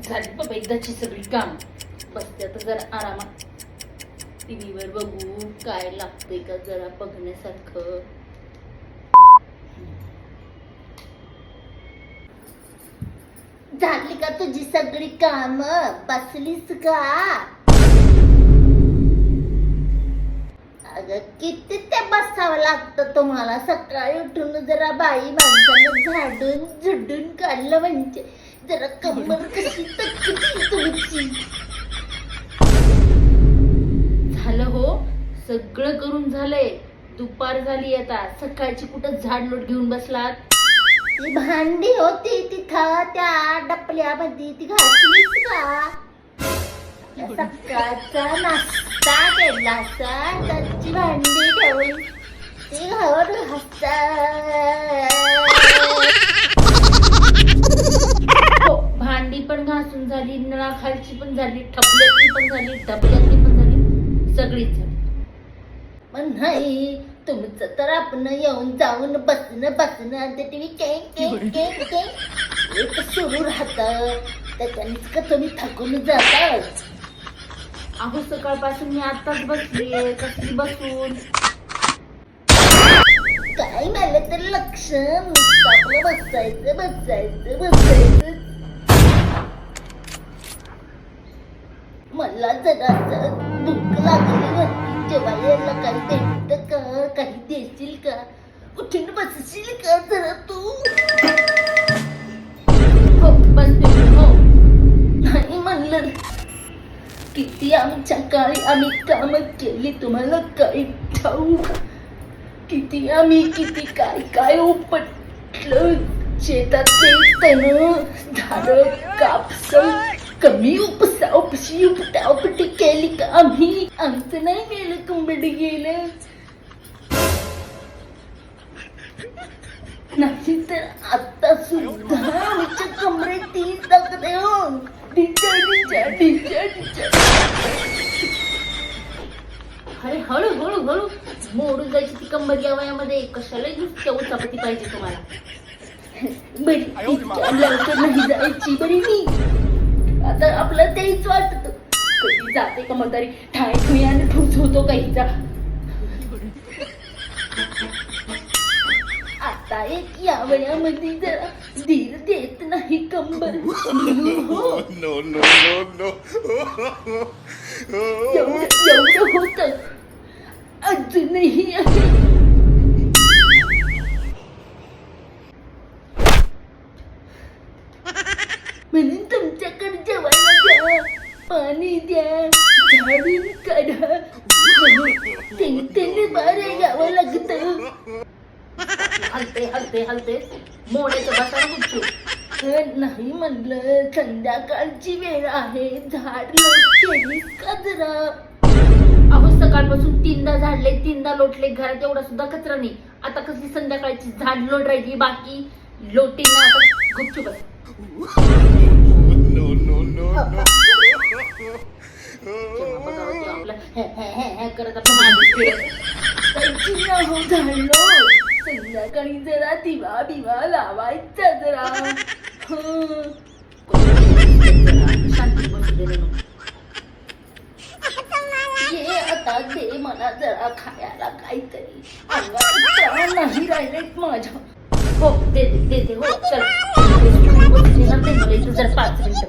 झाली बाबा एकदाची सगळी काम. बसते आता जरा आरामात टीव्हीवर बघू काय लागतंय का जरा बघण्यासारखं. झाली का तुझी सगळी काम? बसलीस का? अगं किती ते बसावं लागतं तुम्हाला. सकाळी उठून जरा बाई माणसानं झाडून झुडून काढलं म्हणजे जरा कंबर कशी तकती तुमची. झालं हो, सगळं करून झालंय. दुपार झाली आता. सकाळची कुठं झाड लोट घेऊन बसलात? ती भांडी होती तिथं त्या डपल्यामध्ये, ती घातलीस का? सकाळचा नाश्ता केला असा त्याची भांडी ठेवून ती घावर घासता. हो, भांडी पण घासून झाली, नळाखालची पण झाली, ठपल्यातली पण झाली, डबल्यातली पण झाली, सगळीच झाली. पण नाही तुमचं तर आपण येऊन जाऊन बसणं आणि ते टीव्ही एक सुरू राहतं. त्याच्यानेच का तुम्ही थकून जाता. अहो सकाळपासून मी आताच बसलीये. कसली बसून? काय मला तर लक्ष नुसतं आपलं बसायचं. मला जरा भूक लागली होती. जेवायला काही भेटतं का? काही देशील का? उठून बसशील का जरा तू? हो बसते हो. नाही म्हणलं. किती आमच्या काळी आम्ही काम केली तुम्हाला काही ठाऊक? किती काय उपटलं. शेतातले तण झाड कापस कमी उपटी केली का आम्ही? आमचं नाही गेलं, कंबड गेलं. नाही तर आता सुद्धा आमच्या कमरेत ती तगडे हो. अरे हळू मोडून जायची ती कंबर या वयामध्ये. कशाला नुसत्या उचापती पाहिजे तुम्हाला? बरी इतक्या लवकर नाही जायची बरी मी. आता आपलं तेच वाटत. कधी जाते का म्हातारी ठाय ठुयाने ठुस होतो काहीचा. आता एक या वयामध्ये जरा धीर देत नाही कंबर. हो एवढं होत अजूनही आहे. म्हणून तुमच्याकडे जेवायला द्या, पाणी द्या, झाडून काढा. त्यांनी बारे यावं लागतं. हलते मोड्याचं बसायला गुपचूप. नाही म्हणलं संध्याकाळची वेळ आहे. झाड लोट केलीस का जरा? अहो सकाळपासून 3दा झाडले, 3दा लोटले. घरात एवढा सुद्धा कचरा नाही. आता कसली संध्याकाळची झाड लोट राहिली, बाकी लोटी ना. आता गुपचूप बस. करत झाडलो संध्याकाळी जरा दिवा बिवा लावायचा जरा. शांती बसू दे. ये आता दे मला जरा खायला काहीतरी. अंगात नाही राहिलेत माझ्या. हो देते हो. चला जर 5 मिनिटं.